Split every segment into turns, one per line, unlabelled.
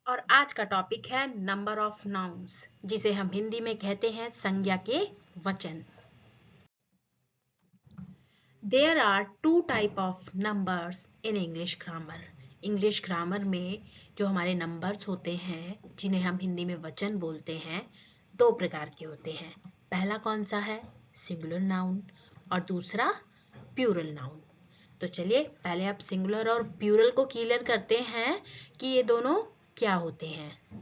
और आज का टॉपिक है नंबर ऑफ नाउन्स, जिसे हम हिंदी में कहते हैं संज्ञा के वचन। There are two type of numbers in English grammar. English grammar में जो हमारे नंबर्स होते हैं, जिन्हें हम हिंदी में वचन बोलते हैं, दो प्रकार के होते हैं। पहला कौन सा है? सिंगुलर नाउन, और दूसरा प्लूरल नाउन। तो चलिए पहले आप सिंगुलर और प्लूरल को क्लियर करते हैं कि ये दोनों क्या होते हैं।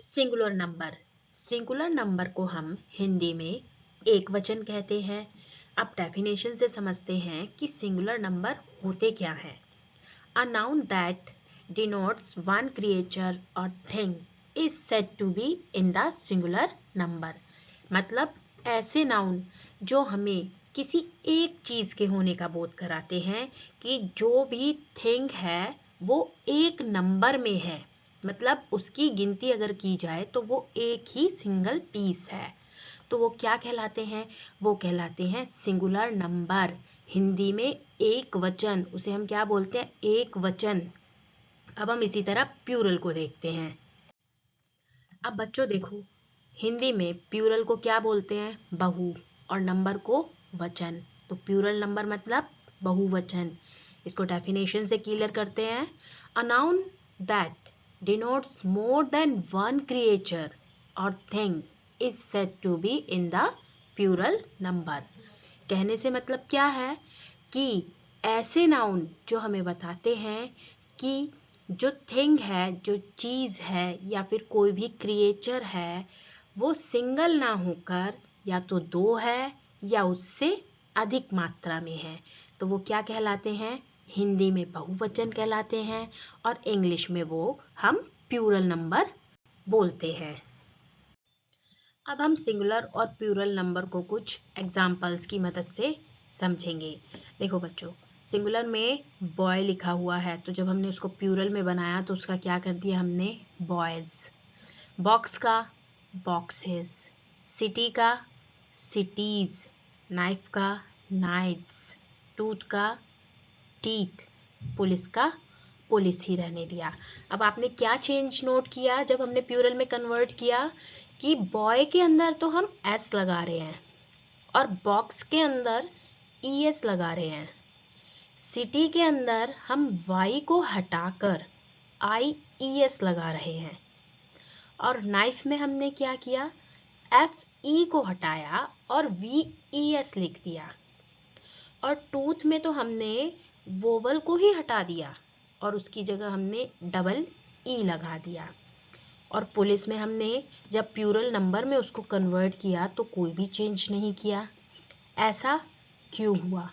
सिंगुलर नंबर, सिंगुलर नंबर को हम हिंदी में एक वचन कहते हैं। अब डेफिनेशन से समझते हैं कि सिंगुलर नंबर होते क्या हैं। A noun that denotes one creature और thing is said to be in the singular number. मतलब ऐसे नाउन जो हमें किसी एक चीज के होने का बोध कराते हैं कि जो भी थिंग है वो एक नंबर में है। मतलब उसकी गिनती अगर की जाए तो वो एक ही सिंगल पीस है। तो वो क्या कहलाते हैं? वो कहलाते हैं सिंगुलर नंबर। हिंदी में एक वचन, उसे हम क्या बोलते हैं? एक वचन। अब हम इसी तरह प्लूरल को देखते हैं। अब बच्चों देखो, हिंदी में प्लूरल को क्या बोलते हैं? बहु, और नंबर को वचन। तो प्लूरल नंबर मतलब बहुवचन। इसको डेफिनेशन से क्लियर करते हैं। A noun that denotes more than one creature or thing is said to be in the plural number। कहने से मतलब क्या है कि ऐसे नाउन जो हमें बताते हैं कि जो थिंग है, जो चीज है, या फिर कोई भी क्रिएचर है, वो सिंगल ना होकर या तो दो है या उससे अधिक मात्रा में है, तो वो क्या कहलाते हैं? हिंदी में बहुवचन कहलाते हैं, और इंग्लिश में वो हम प्लूरल नंबर बोलते हैं। अब हम सिंगुलर और प्लूरल नंबर को कुछ एग्जाम्पल्स की मदद से समझेंगे। देखो बच्चों, सिंगुलर में बॉय लिखा हुआ है, तो जब हमने उसको प्लूरल में बनाया तो उसका क्या कर दिया हमने? बॉयज। बॉक्स का बॉक्सेस, सिटी का सिटीज, नाइफ का नाइफ्स, टूथ का टीथ, पुलिस का पुलिस ही रहने दिया। अब आपने क्या चेंज नोट किया जब हमने प्लूरल में कन्वर्ट किया? कि बॉय के अंदर तो हम एस लगा रहे हैं और बॉक्स के अंदर ईएस लगा रहे हैं। सिटी के अंदर हम वाई को हटाकर आईईएस लगा रहे हैं, और नाइफ में हमने क्या किया? एफ ई को हटाया और वीईएस लिख दिया। और टूथ में तो हमने वोवल को ही हटा दिया और उसकी जगह हमने डबल ई लगा दिया। और पुलिस में हमने जब प्लूरल नंबर में उसको कन्वर्ट किया तो कोई भी चेंज नहीं किया। ऐसा क्यों हुआ?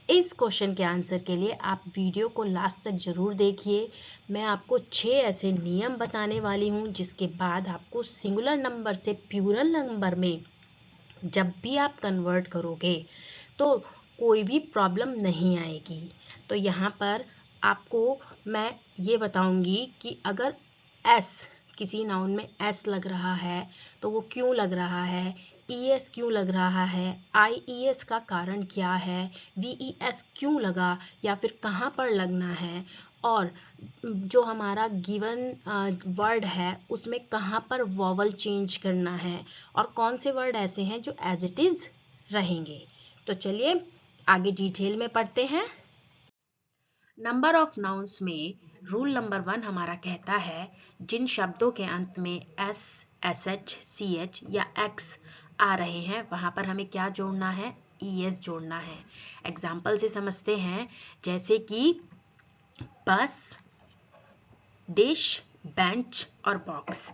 इस क्वेश्चन के आंसर के लिए आप वीडियो को लास्ट तक जरूर देखिए। मैं आपको 6 ऐसे नियम बताने वाली हूँ जिसके बाद आपको सिंगुलर नंबर से प्लूरल नंबर में जब भी आप कन्वर्ट करोगे तो कोई भी प्रॉब्लम नहीं आएगी। तो यहाँ पर आपको मैं ये बताऊंगी कि अगर एस, किसी नाउन में एस लग रहा है तो वो क्यों लग रहा है, ईएस क्यों लग रहा है, आईईएस का कारण क्या है, वीईएस क्यों लगा या फिर कहाँ पर लगना है, और जो हमारा गिवन वर्ड है उसमें कहाँ पर वॉवल चेंज करना है, और कौन से वर्ड ऐसे हैं जो एज इट इज रहेंगे। तो चलिए आगे डिटेल में पढ़ते हैं। नंबर ऑफ नाउन्स में रूल नंबर 1 हमारा कहता है जिन शब्दों के अंत में S, S H, C H या एक्स आ रहे हैं वहां पर हमें क्या जोड़ना है? ईएस जोड़ना है। एग्जाम्पल से समझते हैं, जैसे कि बस, डिश, बेंच और बॉक्स।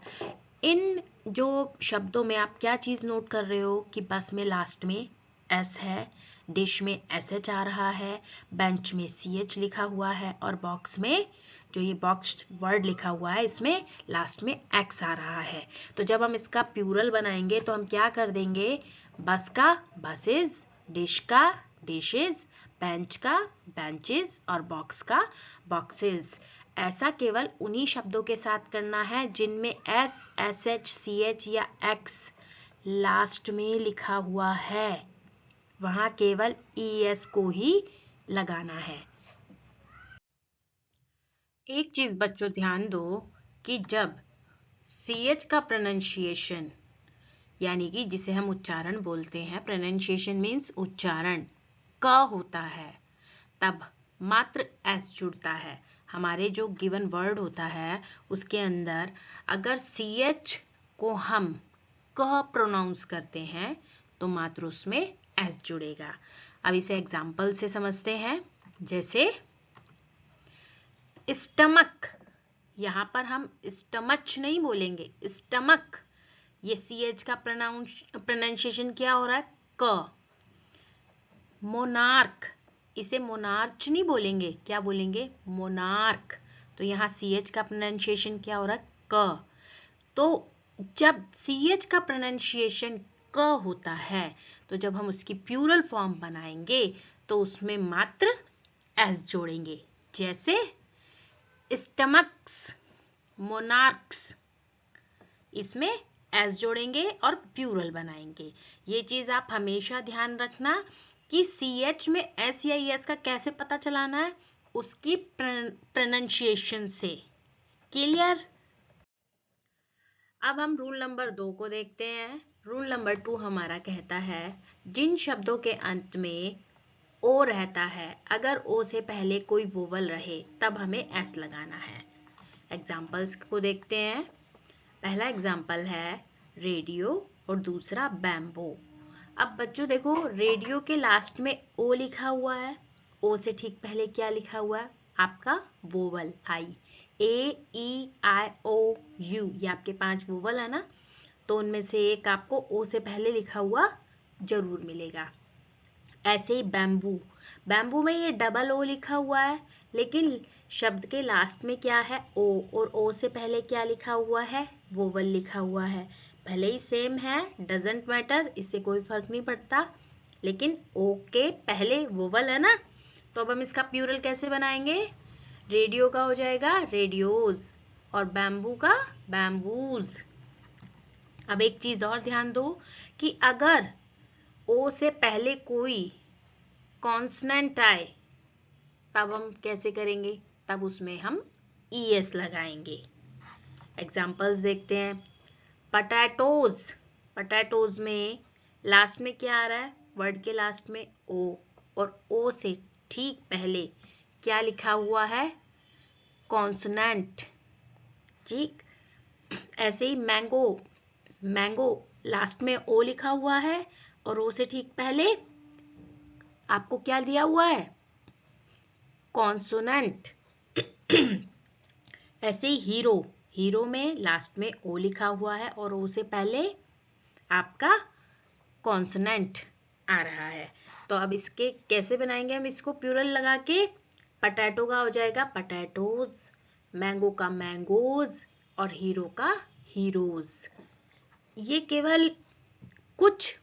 इन जो शब्दों में आप क्या चीज नोट कर रहे हो कि बस में लास्ट में एस है, डिश में एस एच आ रहा है, बेंच में सी एच लिखा हुआ है, और बॉक्स में जो ये बॉक्स वर्ड लिखा हुआ है इसमें लास्ट में एक्स आ रहा है। तो जब हम इसका प्लूरल बनाएंगे तो हम क्या कर देंगे? बस का बसेस, डिश का डिशेस, बेंच का बेंचेस और बॉक्स का बॉक्सेस। ऐसा केवल उन्हीं शब्दों के साथ करना है जिनमें S, S H, C H या एक्स लास्ट में लिखा हुआ है। वहां केवल ईएस को ही लगाना है। एक चीज बच्चों ध्यान दो कि जब CH का प्रोनाउंसिएशन यानी कि जिसे हम उच्चारण बोलते हैं, प्रोनाउंसिएशन मीन्स उच्चारण, क होता है तब मात्र S जुड़ता है। हमारे जो गिवन वर्ड होता है उसके अंदर अगर CH को हम क प्रोनाउंस करते हैं तो मात्र उसमें S जुड़ेगा। अब इसे एग्जाम्पल से समझते हैं। जैसे स्टमक, यहाँ पर हम स्टमच नहीं बोलेंगे, स्टमक। ये CH का प्रोनाउंसिएशन क्या हो रहा है, क। मोनार्क, इसे मोनार्च नहीं बोलेंगे, क्या बोलेंगे, मोनार्क। तो यहाँ CH का प्रोनाउंसिएशन क्या हो रहा है, क। तो जब CH का प्रोनाउंसिएशन क होता है तो जब हम उसकी प्लूरल फॉर्म बनाएंगे तो उसमें मात्र S जोड़ेंगे। जैसे स्टमक्स, मोनार्क्स, इसमें S जोड़ेंगे और प्लूरल बनाएंगे। ये चीज आप हमेशा ध्यान रखना कि CH में S या ES का कैसे पता चलाना है, उसकी प्रोनाउंसिएशन से। क्लियर। अब हम रूल नंबर 2 को देखते हैं। रूल नंबर 2 हमारा कहता है जिन शब्दों के अंत में ओ रहता है, अगर ओ से पहले कोई वोवल रहे तब हमें एस लगाना है। एग्जाम्पल्स को देखते हैं। पहला एग्जाम्पल है रेडियो और दूसरा बैम्बो। अब बच्चों देखो, रेडियो के लास्ट में ओ लिखा हुआ है, ओ से ठीक पहले क्या लिखा हुआ है, आपका वोवल आई। AEIOU, ये आपके 5 वोवल है ना, तो उनमें से एक आपको ओ से पहले लिखा हुआ जरूर मिलेगा। ऐसे ही बैम्बू, बैम्बू में ये डबल ओ लिखा हुआ है लेकिन शब्द के लास्ट में क्या है, ओ, और ओ से पहले क्या लिखा हुआ है, वोवल लिखा हुआ है। भले ही सेम है, डजेंट मैटर, इससे कोई फर्क नहीं पड़ता, लेकिन ओ के पहले वोवल है ना। तो अब हम इसका प्लूरल कैसे बनाएंगे, रेडियो का हो जाएगा रेडियोज और बैम्बू का बैम्बूज। अब एक चीज और ध्यान दो कि अगर ओ से पहले कोई कॉन्सनेंट आए तब हम कैसे करेंगे, तब उसमें हम ES लगाएंगे। एग्जाम्पल्स देखते हैं। पटैटोज, पटैटोज में लास्ट में क्या आ रहा है, वर्ड के लास्ट में ओ, और ओ से ठीक पहले क्या लिखा हुआ है, कॉन्सोनेंट। ठीक ऐसे ही मैंगो, मैंगो लास्ट में ओ लिखा हुआ है और ओ से ठीक पहले आपको क्या दिया हुआ है, कॉन्सोनेंट। ऐसे ही हीरो, हीरो में लास्ट में ओ लिखा हुआ है और ओ से पहले आपका कॉन्सोनेंट आ रहा है। तो अब इसके कैसे बनाएंगे हम इसको प्लूरल लगा के, पटैटो का हो जाएगा पटैटोज, मैंगो का मैंगोज और हीरो का हीरोज। ये केवल कुछ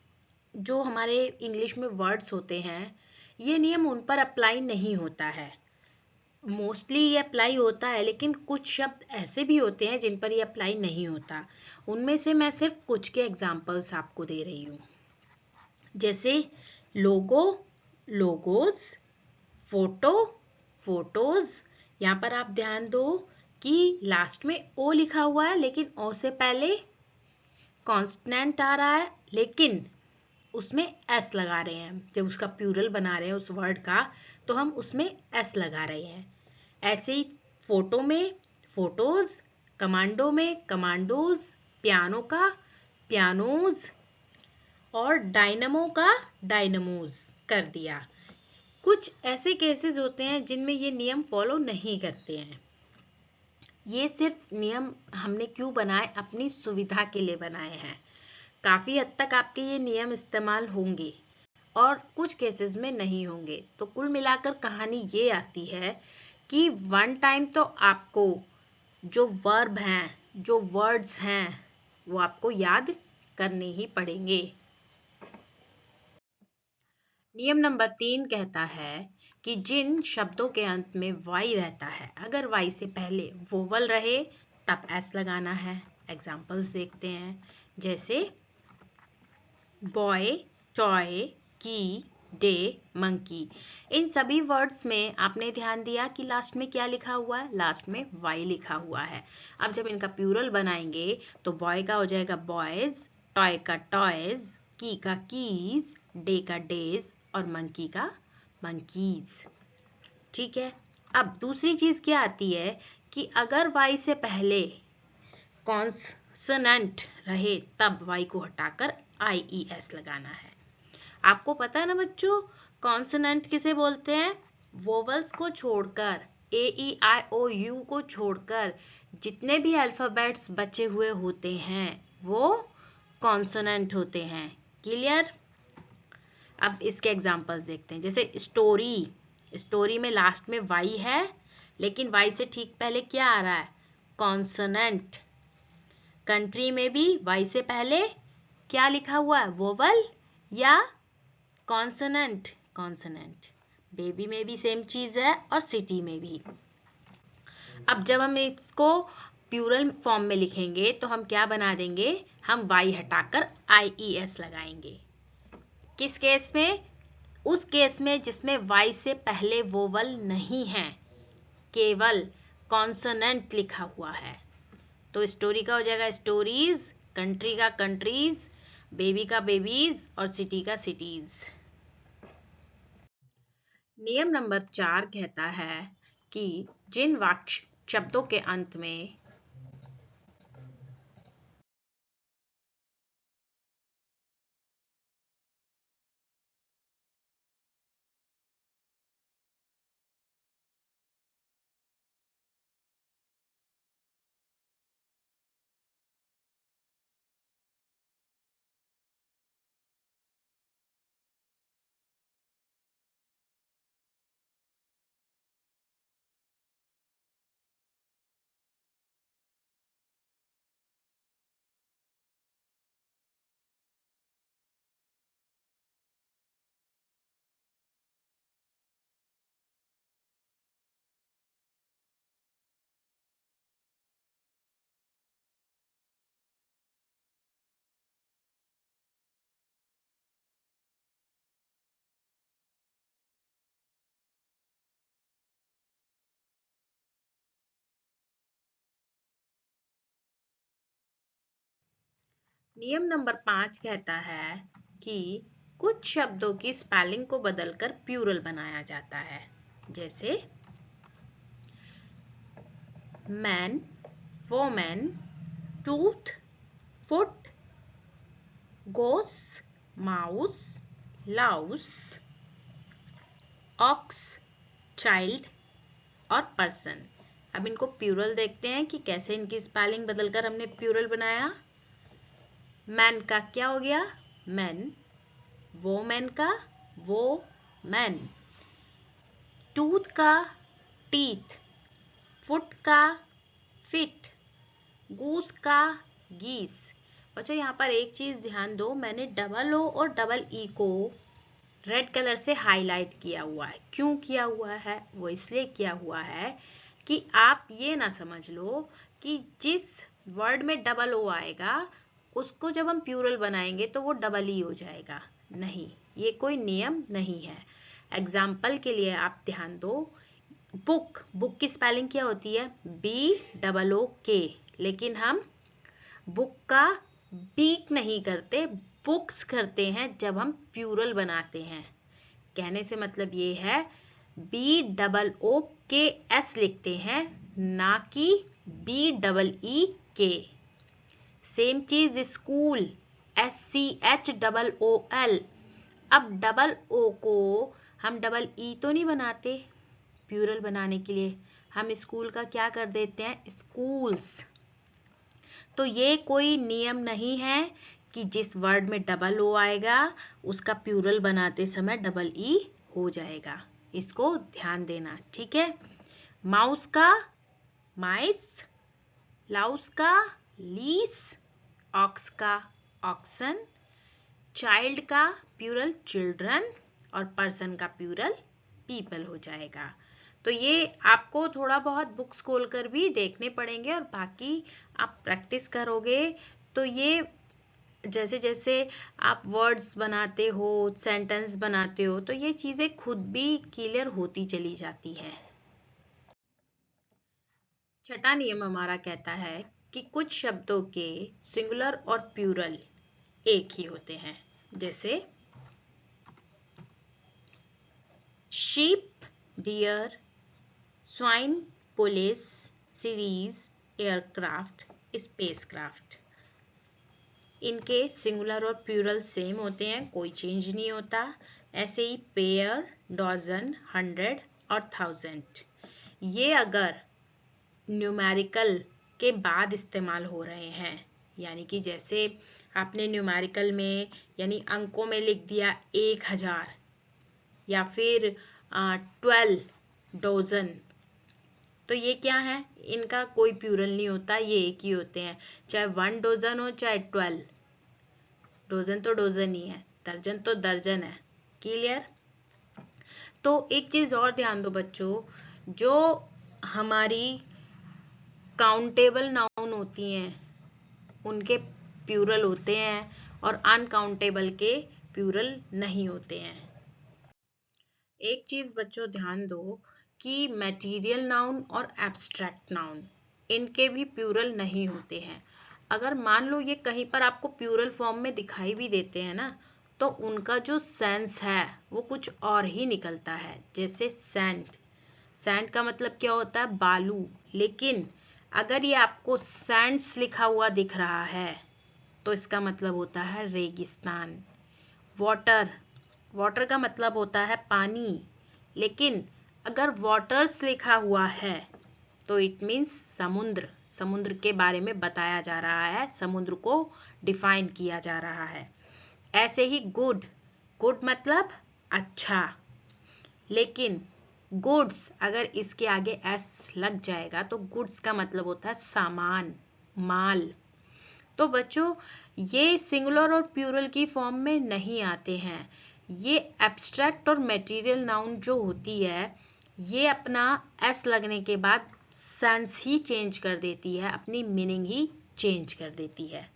जो हमारे इंग्लिश में वर्ड्स होते हैं, ये नियम उन पर अप्लाई नहीं होता है, मोस्टली ये अप्लाई होता है, लेकिन कुछ शब्द ऐसे भी होते हैं जिन पर ये अप्लाई नहीं होता। उनमें से मैं सिर्फ कुछ के एग्जाम्पल्स आपको दे रही हूँ। जैसे लोगो, लोगोस, फोटो, फोटोज। यहाँ पर आप ध्यान दो कि लास्ट में ओ लिखा हुआ है लेकिन ओ से पहले कॉन्स्टेंट आ रहा है, लेकिन उसमें एस लगा रहे हैं। जब उसका प्लूरल बना रहे हैं उस वर्ड का तो हम उसमें एस लगा रहे हैं। ऐसे ही फोटो में फोटोज, कमांडो में कमांडोज, पियानो का पियानोज और डायनमो का डायनमोज कर दिया। कुछ ऐसे केसेस होते हैं जिनमें ये नियम फॉलो नहीं करते हैं। ये सिर्फ नियम हमने क्यों बनाए, अपनी सुविधा के लिए बनाए हैं। काफी हद तक आपके ये नियम इस्तेमाल होंगे और कुछ केसेस में नहीं होंगे। तो कुल मिलाकर कहानी ये आती है कि वन टाइम तो आपको जो वर्ब हैं, जो वर्ड्स हैं, वो आपको याद करने ही पड़ेंगे। नियम नंबर 3 कहता है कि जिन शब्दों के अंत में वाई रहता है, अगर वाई से पहले वोवल रहे तब एस लगाना है। एग्जाम्पल्स देखते हैं। जैसे बॉय, टॉय, की, डे, मंकी। इन सभी वर्ड्स में आपने ध्यान दिया कि लास्ट में क्या लिखा हुआ है, लास्ट में वाई लिखा हुआ है। अब जब इनका प्लूरल बनाएंगे तो बॉय का हो जाएगा बॉयज, टॉय का टॉयज, की का कीज, डे का डेज और मंकी का मंकीज। ठीक है। अब दूसरी चीज क्या आती है कि अगर वाई से पहले कॉन्सोनेंट रहे तब वाई को हटाकर IES लगाना है। आपको पता है ना बच्चों, कॉन्सोनेंट किसे बोलते हैं? वोवल्स को छोड़कर, AEIOU को छोड़कर जितने भी अल्फाबेट्स बचे हुए होते हैं वो कॉन्सोनेंट होते हैं। क्लियर? अब इसके एग्जांपल्स देखते हैं। जैसे स्टोरी, स्टोरी में लास्ट में वाई है, लेकिन वाई से ठीक पहले क्या आ रहा है? कॉन्सोनेंट। कंट्री में भी वाई से पहले क्या लिखा हुआ है? वोवल या कॉन्सोनेंट? कॉन्सोनेंट। बेबी में भी सेम चीज है और सिटी में भी। अब जब हम इसको प्लूरल फॉर्म में लिखेंगे तो हम क्या बना देंगे? हम वाई हटाकर IES लगाएंगे। किस केस में? उस केस में जिसमें वाई से पहले वोवल नहीं है, केवल कॉन्सोनेंट लिखा हुआ है। तो स्टोरी का हो जाएगा स्टोरीज, कंट्री का कंट्रीज, बेबी का बेबीज और सिटी का सिटीज। नियम नंबर 4 कहता है कि जिन वाक्य शब्दों के अंत में नियम नंबर 5 कहता है कि कुछ शब्दों की स्पेलिंग को बदलकर प्लूरल बनाया जाता है। जैसे मैन, वोमेन, टूथ, फुट, गोस, माउस, लाउस, ऑक्स, चाइल्ड और पर्सन। अब इनको प्लूरल देखते हैं कि कैसे इनकी स्पेलिंग बदलकर हमने प्लूरल बनाया। मैन का क्या हो गया? मैन। वोमेन का वो मैन। टूथ का टीथ। फुट का फिट। गूस का गीस। बच्चों यहाँ पर एक चीज ध्यान दो, मैंने डबल ओ और डबल ई को रेड कलर से हाईलाइट किया हुआ है। क्यों किया हुआ है? वो इसलिए किया हुआ है कि आप ये ना समझ लो कि जिस वर्ड में डबल ओ आएगा उसको जब हम प्लूरल बनाएंगे तो वो डबल ई हो जाएगा। नहीं, ये कोई नियम नहीं है। एग्जाम्पल के लिए आप ध्यान दो, बुक, बुक की स्पेलिंग क्या होती है? BOOK, लेकिन हम बुक का बीक नहीं करते, बुक्स करते हैं जब हम प्लूरल बनाते हैं। कहने से मतलब ये है BOOKS लिखते हैं, ना कि BEEK। सेम चीज स्कूल, SCHOOL। अब डबल ओ को हम डबल ई तो नहीं बनाते, प्लूरल बनाने के लिए हम स्कूल का क्या कर देते हैं? स्कूल्स। तो ये कोई नियम नहीं है कि जिस वर्ड में डबल ओ आएगा उसका प्लूरल बनाते समय डबल ई हो जाएगा। इसको ध्यान देना, ठीक है। माउस का माइस, लाउस का लीस, ऑक्स का ऑक्सन, चाइल्ड का प्लूरल चिल्ड्रन और पर्सन का प्लूरल पीपल हो जाएगा। तो ये आपको थोड़ा बहुत बुक्स खोलकर भी देखने पड़ेंगे और बाकी आप प्रैक्टिस करोगे तो ये जैसे जैसे आप वर्ड्स बनाते हो, सेंटेंस बनाते हो, तो ये चीजें खुद भी क्लियर होती चली जाती हैं। छठा नियम हमारा कहता है कि कुछ शब्दों के सिंगुलर और प्लूरल एक ही होते हैं। जैसे sheep, deer, swine, police, series, aircraft, spacecraft. इनके सिंगुलर और प्लूरल सेम होते हैं, कोई चेंज नहीं होता। ऐसे ही पेयर, डॉजन, 100 और 1000 ये अगर न्यूमेरिकल के बाद इस्तेमाल हो रहे हैं, यानी कि जैसे आपने न्यूमेरिकल में यानी अंकों में लिख दिया 1000 या फिर 12 डोजन, तो ये क्या है, इनका कोई प्लूरल नहीं होता, ये एक ही होते हैं। चाहे 1 डोजन हो चाहे 12, डोजन तो डोजन ही है, दर्जन तो दर्जन है। क्लियर? तो एक चीज और ध्यान दो बच्चों, जो हमारी काउंटेबल नाउन होती हैं उनके प्लूरल होते हैं और अनकाउंटेबल के प्लूरल नहीं होते हैं। एक चीज बच्चों ध्यान दो कि मैटीरियल नाउन और एब्स्ट्रैक्ट नाउन इनके भी प्लूरल नहीं होते हैं। अगर मान लो ये कहीं पर आपको प्लूरल फॉर्म में दिखाई भी देते हैं ना, तो उनका जो सेंस है वो कुछ और ही निकलता है। जैसे सैंड, सैंड का मतलब क्या होता है, बालू, लेकिन अगर ये आपको सैंड्स लिखा हुआ दिख रहा है तो इसका मतलब होता है रेगिस्तान। वाटर, वाटर का मतलब होता है पानी, लेकिन अगर वाटर्स लिखा हुआ है तो इट मीन्स समुद्र, समुद्र के बारे में बताया जा रहा है, समुद्र को डिफाइन किया जा रहा है। ऐसे ही गुड, गुड मतलब अच्छा, लेकिन गुड्स अगर इसके आगे एस लग जाएगा तो गुड्स का मतलब होता है सामान, माल। तो बच्चों ये सिंगुलर और प्लूरल की फॉर्म में नहीं आते हैं। ये एब्स्ट्रैक्ट और मटेरियल नाउन जो होती है ये अपना एस लगने के बाद सेंस ही चेंज कर देती है, अपनी मीनिंग ही चेंज कर देती है।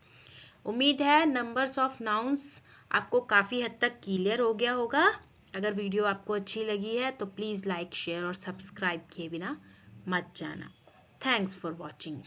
उम्मीद है नंबर्स ऑफ नाउन्स आपको काफ़ी हद तक क्लियर हो गया होगा। अगर वीडियो आपको अच्छी लगी है तो प्लीज़ लाइक, शेयर और सब्सक्राइब किए बिना मत जाना। Thanks for watching.